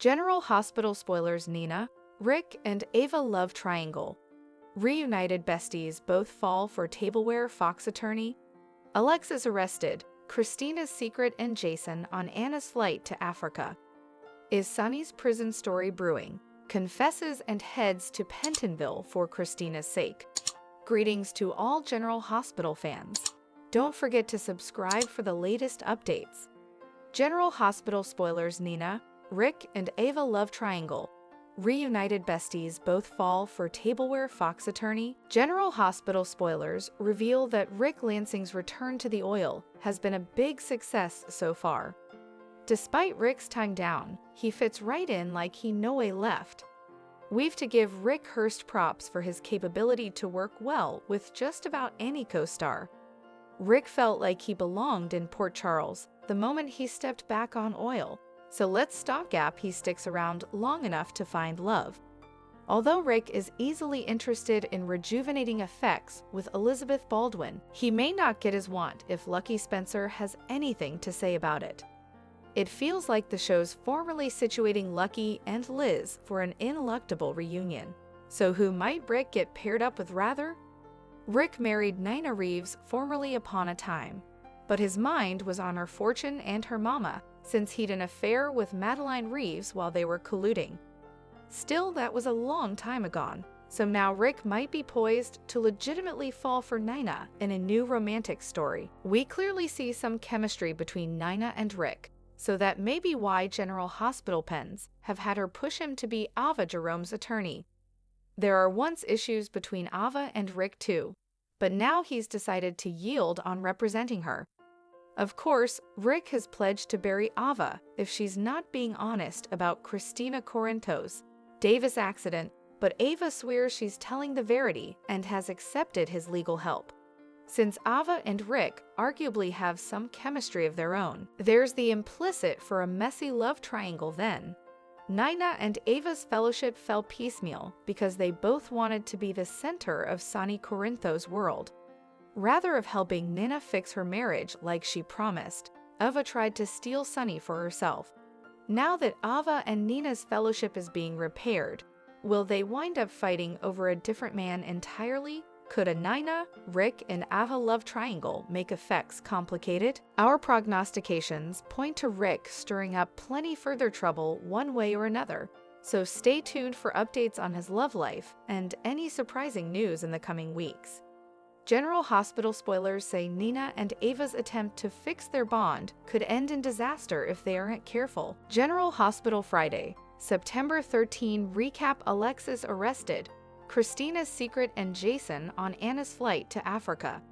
General Hospital spoilers. Nina, Rick, and Ava love triangle. Reunited besties both fall for tableware. Fox attorney. Alexis arrested. Christina's secret and Jason on Anna's flight to Africa. Is Sonny's prison story brewing? Confesses and heads to Pentonville for Christina's sake. Greetings to all General Hospital fans. Don't forget to subscribe for the latest updates. General Hospital spoilers. Nina, Rick, and Ava love triangle. Reunited besties both fall for tableware. Fox attorney. General Hospital spoilers reveal that Rick Lansing's return to the oil has been a big success so far. Despite Rick's time down, he fits right in like he no way left. We've to give Rick Hurst props for his capability to work well with just about any co-star. Rick felt like he belonged in Port Charles the moment he stepped back on oil, so let's stopgap he sticks around long enough to find love. Although Rick is easily interested in rejuvenating effects with Elizabeth Baldwin, he may not get his want if Lucky Spencer has anything to say about it. It feels like the show's formally situating Lucky and Liz for an ineluctable reunion. So who might Rick get paired up with rather? Rick married Nina Reeves formerly upon a time, but his mind was on her fortune and her mama, since he'd an affair with Madeline Reeves while they were colluding. Still, that was a long time ago, so now Rick might be poised to legitimately fall for Nina in a new romantic story. We clearly see some chemistry between Nina and Rick, so that may be why General Hospital pens have had her push him to be Ava Jerome's attorney. There are once issues between Ava and Rick too, but now he's decided to yield on representing her. Of course, Rick has pledged to bury Ava if she's not being honest about Christina Corinto's Davis accident, but Ava swears she's telling the verity and has accepted his legal help. Since Ava and Rick arguably have some chemistry of their own, there's the implicit for a messy love triangle then. Nina and Ava's fellowship fell piecemeal because they both wanted to be the center of Sonny Corinto's world. Rather of helping Nina fix her marriage like she promised, Ava tried to steal Sonny for herself. Now that Ava and Nina's fellowship is being repaired, will they wind up fighting over a different man entirely? Could a Nina, Rick, and Ava love triangle make effects complicated? Our prognostications point to Rick stirring up plenty further trouble one way or another, so stay tuned for updates on his love life and any surprising news in the coming weeks. General Hospital spoilers say Nina and Ava's attempt to fix their bond could end in disaster if they aren't careful. General Hospital Friday, September 13 recap. Alexis arrested. Christina's secret and Jason on Anna's flight to Africa.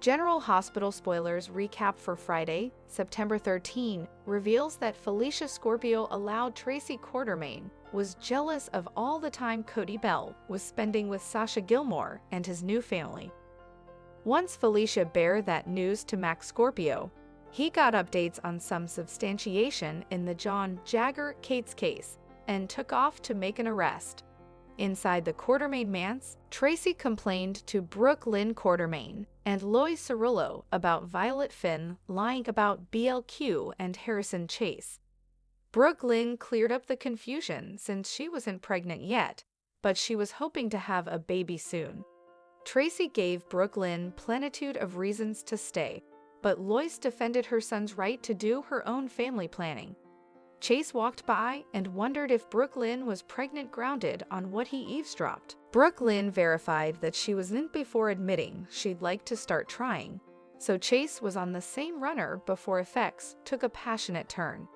General Hospital spoilers recap for Friday, September 13 reveals that Felicia Scorpio allowed Tracy Quartermaine was jealous of all the time Cody Bell was spending with Sasha Gilmore and his new family. Once Felicia bare that news to Max Scorpio, he got updates on some substantiation in the John Jagger Cates case and took off to make an arrest. Inside the Quartermaine manse, Tracy complained to Brooke Lynn Quartermaine and Lois Cirillo about Violet Finn lying about BLQ and Harrison Chase. Brooke Lynn cleared up the confusion since she wasn't pregnant yet, but she was hoping to have a baby soon. Tracy gave Brooke Lynn plenitude of reasons to stay, but Lois defended her son's right to do her own family planning. Chase walked by and wondered if Brooke Lynn was pregnant, grounded on what he eavesdropped. Brooke Lynn verified that she wasn't before admitting she'd like to start trying, so Chase was on the same runner before effects took a passionate turn.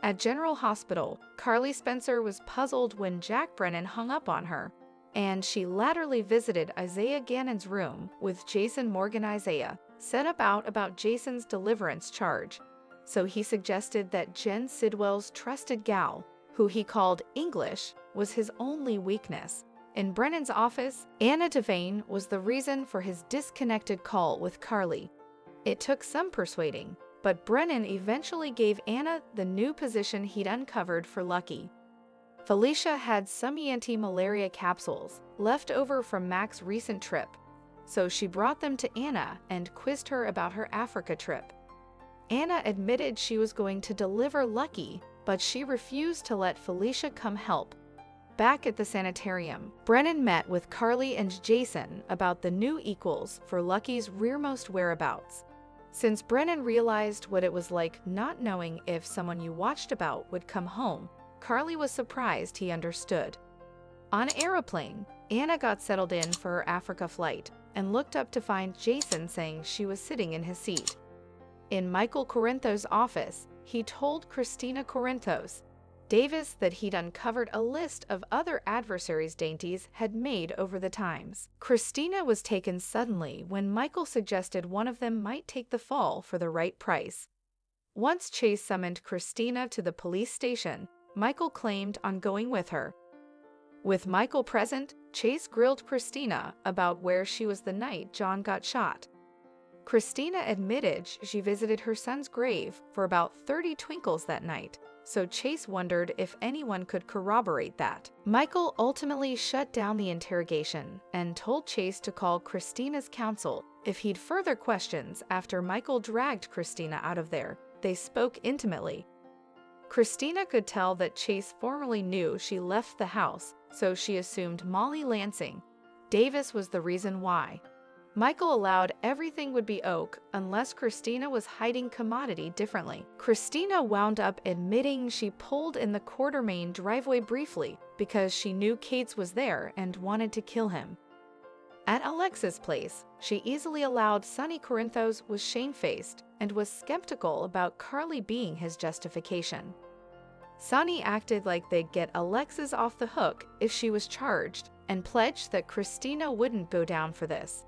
At General Hospital, Carly Spencer was puzzled when Jack Brennan hung up on her, and she latterly visited Isaiah Gannon's room with Jason Morgan. Isaiah set about Jason's deliverance charge, so he suggested that Jen Sidwell's trusted gal, who he called English, was his only weakness. In Brennan's office, Anna Devane was the reason for his disconnected call with Carly. It took some persuading, but Brennan eventually gave Anna the new position he'd uncovered for Lucky. Felicia had some anti-malaria capsules left over from Mac's recent trip, so she brought them to Anna and quizzed her about her Africa trip. Anna admitted she was going to deliver Lucky, but she refused to let Felicia come help. Back at the sanitarium, Brennan met with Carly and Jason about the new equals for Lucky's rearmost whereabouts. Since Brennan realized what it was like not knowing if someone you watched about would come home, Carly was surprised he understood. On Aeroplane, Anna got settled in for her Africa flight and looked up to find Jason saying she was sitting in his seat. In Michael Corinthos' office, he told Christina Corinthos Davis that he'd uncovered a list of other adversaries Dainties had made over the times. Christina was taken suddenly when Michael suggested one of them might take the fall for the right price. Once Chase summoned Christina to the police station, Michael claimed on going with her. With Michael present, Chase grilled Christina about where she was the night John got shot. Christina admitted she visited her son's grave for about 30 twinkles that night, so Chase wondered if anyone could corroborate that. Michael ultimately shut down the interrogation and told Chase to call Christina's counsel if he'd further questions after Michael dragged Christina out of there. They spoke intimately. Christina could tell that Chase formerly knew she left the house, so she assumed Molly Lansing Davis was the reason why. Michael allowed everything would be oak unless Christina was hiding commodity differently. Christina wound up admitting she pulled in the Quartermain driveway briefly because she knew Cates was there and wanted to kill him. At Alexa's place, she easily allowed Sonny Corinthos was shamefaced and was skeptical about Carly being his justification. Sonny acted like they'd get Alexis off the hook if she was charged and pledged that Christina wouldn't go down for this.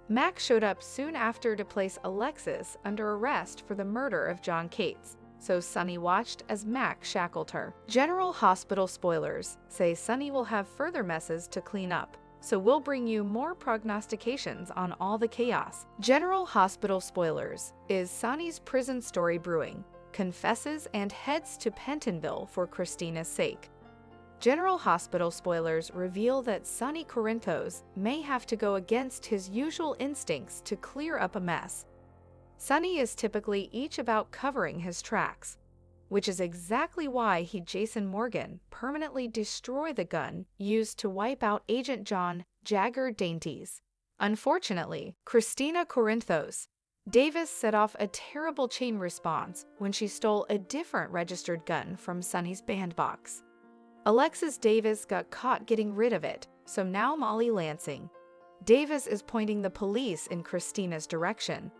Mac showed up soon after to place Alexis under arrest for the murder of John Cates, so Sonny watched as Mac shackled her. General Hospital spoilers say Sonny will have further messes to clean up, so we'll bring you more prognostications on all the chaos. General Hospital spoilers is Sonny's prison story brewing, confesses and heads to Pentonville for Christina's sake. General Hospital spoilers reveal that Sonny Corinthos may have to go against his usual instincts to clear up a mess. Sonny is typically each about covering his tracks, which is exactly why he Jason Morgan permanently destroy the gun used to wipe out Agent John Jagger Dainties. Unfortunately, Christina Corinthos Davis set off a terrible chain response when she stole a different registered gun from Sonny's bandbox. Alexis Davis got caught getting rid of it, so now Molly Lansing Davis is pointing the police in Christina's direction.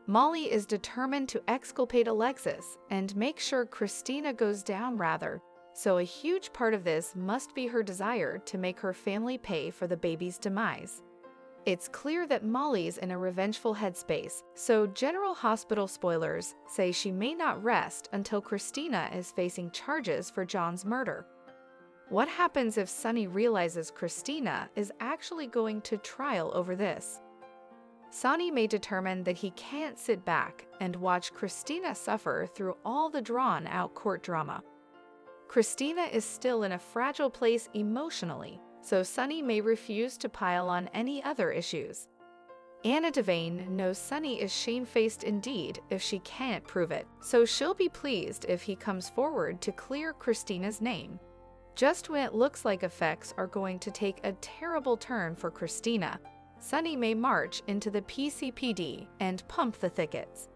Molly is determined to exculpate Alexis and make sure Christina goes down rather, so a huge part of this must be her desire to make her family pay for the baby's demise. It's clear that Molly's in a revengeful headspace, so General Hospital spoilers say she may not rest until Christina is facing charges for John's murder. What happens if Sonny realizes Christina is actually going to trial over this? Sonny may determine that he can't sit back and watch Christina suffer through all the drawn-out court drama. Christina is still in a fragile place emotionally, so Sonny may refuse to pile on any other issues. Anna Devane knows Sonny is shamefaced indeed if she can't prove it, so she'll be pleased if he comes forward to clear Christina's name. Just when it looks like effects are going to take a terrible turn for Christina, Sonny may march into the PCPD and pump the thickets.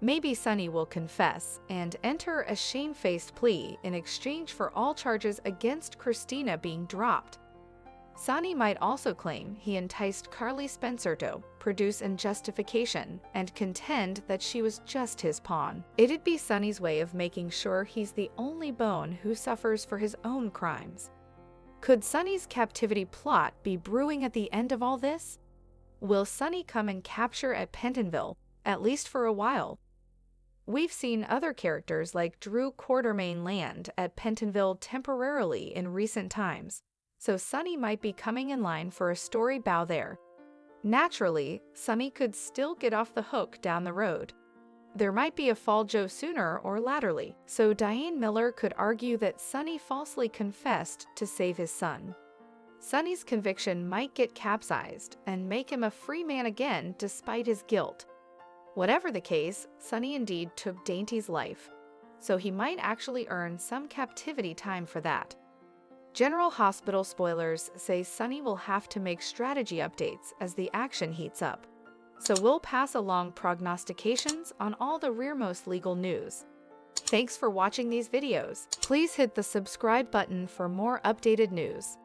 Maybe Sonny will confess and enter a shamefaced plea in exchange for all charges against Christina being dropped. Sonny might also claim he enticed Carly Spencer to produce in justification and contend that she was just his pawn. It'd be Sonny's way of making sure he's the only bone who suffers for his own crimes. Could Sonny's captivity plot be brewing at the end of all this? Will Sonny come and capture at Pentonville, at least for a while? We've seen other characters like Drew Quartermain land at Pentonville temporarily in recent times, so Sonny might be coming in line for a story bow there. Naturally, Sonny could still get off the hook down the road. There might be a fall Joe sooner or latterly, so Diane Miller could argue that Sonny falsely confessed to save his son. Sonny's conviction might get capsized and make him a free man again despite his guilt. Whatever the case, Sonny indeed took Dainty's life. so he might actually earn some captivity time for that. General Hospital spoilers say Sonny will have to make strategy updates as the action heats up. So we'll pass along prognostications on all the rearmost legal news. Thanks for watching these videos. Please hit the subscribe button for more updated news.